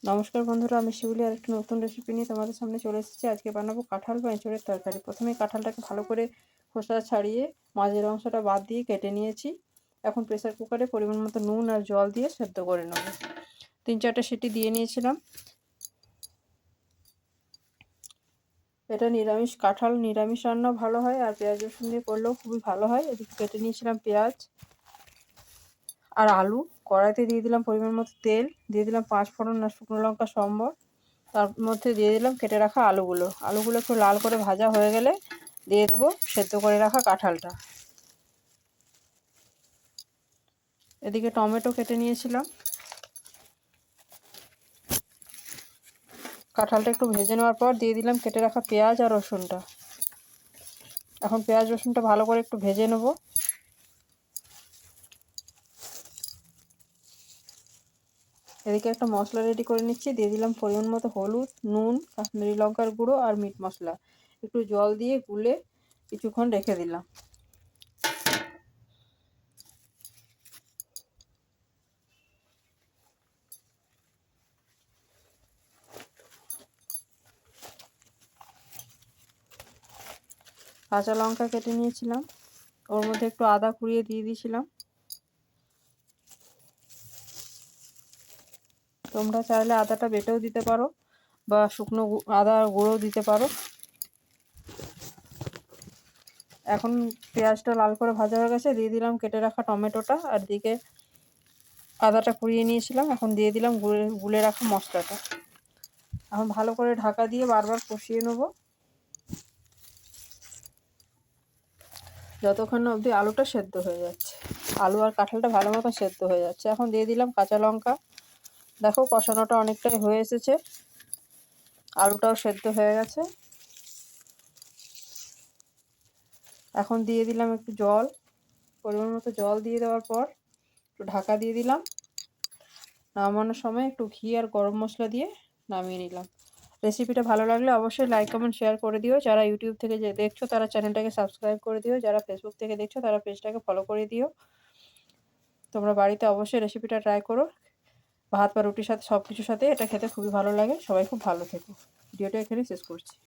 নমস্কার বন্ধুরা, আমি শিউলি আর একটি নতুন রেসিপি নিয়ে তোমাদের সামনে চলে এসেছি। আজকে বানাবো কাঁঠাল বা এঁচোড়ের তরকারি। প্রথমে কাঁঠালটাকে ভালো করে খোসা ছাড়িয়ে মাঝের অংশটা বাদ দিয়ে কেটে নিয়েছি। এখন প্রেসার কুকারে পরিমাণ মতো নুন আর জল দিয়ে সেদ্ধ করে নেব। 3-4টে সিটি দিয়ে নিয়েছিলাম। এটা নিরামিষ কাঁঠাল, নিরামিষ রান্নাও ভালো হয় আর পেঁয়াজ রসুন দিয়ে করলেও খুবই ভালো হয়। এদিকে কেটে নিয়েছিলাম পেঁয়াজ আর আলু। কড়াইতে দিয়ে দিলাম পরিমাণ মতো তেল, দিয়ে দিলাম 5 ফোড়ন আর শুকনো লঙ্কা সম্বর। তার মধ্যে দিয়ে দিলাম কেটে রাখা আলুগুলো একটু লাল করে ভাজা হয়ে গেলে দিয়ে দেবো সেদ্ধ করে রাখা কাঁঠালটা। এদিকে টমেটো কেটে নিয়েছিলাম। কাঁঠালটা একটু ভেজে নেওয়ার পর দিয়ে দিলাম কেটে রাখা পেঁয়াজ আর রসুনটা। এখন পেঁয়াজ রসুনটা ভালো করে একটু ভেজে নেব। এদিকে একটা মশলা রেডি করে নিচ্ছি। দিয়ে দিলাম পরিমাণ মতো হলুদ, নুন, কাশ্মীরি লঙ্কার গুঁড়ো আর মিট মশলা। একটু জল দিয়ে গুলে কিছুক্ষণ রেখে দিলাম। কাঁচা লঙ্কা কেটে নিয়েছিলাম, ওর মধ্যে একটু আদা কুড়িয়ে দিয়ে দিয়েছিলাম। তোমরা চাইলে আদাটা বেটেও দিতে পারো বা শুকনো আদা গুঁড়োও দিতে পারো। এখন পেঁয়াজটা লাল করে ভাজা হয়ে গেছে, দিয়ে দিলাম কেটে রাখা টমেটোটা আর দিকে আদাটা কুড়িয়ে নিয়েছিলাম। এখন দিয়ে দিলাম গুলে রাখা মশলাটা। এখন ভালো করে ঢাকা দিয়ে বারবার কষিয়ে নেব যতক্ষণ না অবধি আলুটা সেদ্ধ হয়ে যাচ্ছে। আলু আর কাঁঠালটা ভালো মতো সেদ্ধ হয়ে যাচ্ছে। এখন দিয়ে দিলাম কাঁচা লঙ্কা। দেখো কষানোটা অনেকটাই হয়ে এসেছে, আলুটাও সেদ্ধ হয়ে গেছে। এখন দিয়ে দিলাম একটু জল, পরিমাণ মতো জল দিয়ে দেওয়ার পর একটু ঢাকা দিয়ে দিলাম। নামানোর সময় একটু ঘি আর গরম মশলা দিয়ে নামিয়ে নিলাম। রেসিপিটা ভালো লাগলে অবশ্যই লাইক কমেন্ট শেয়ার করে দিও। যারা ইউটিউব থেকে যে দেখছো তারা চ্যানেলটাকে সাবস্ক্রাইব করে দিও। যারা ফেসবুক থেকে দেখছো তারা পেজটাকে ফলো করে দিও। তোমরা বাড়িতে অবশ্যই রেসিপিটা ট্রাই করো। ভাত বা রুটির সাথে সব কিছুর সাথে এটা খেতে খুবই ভালো লাগে। সবাই খুব ভালো থেকো। ভিডিওটা এখানে শেষ করছি।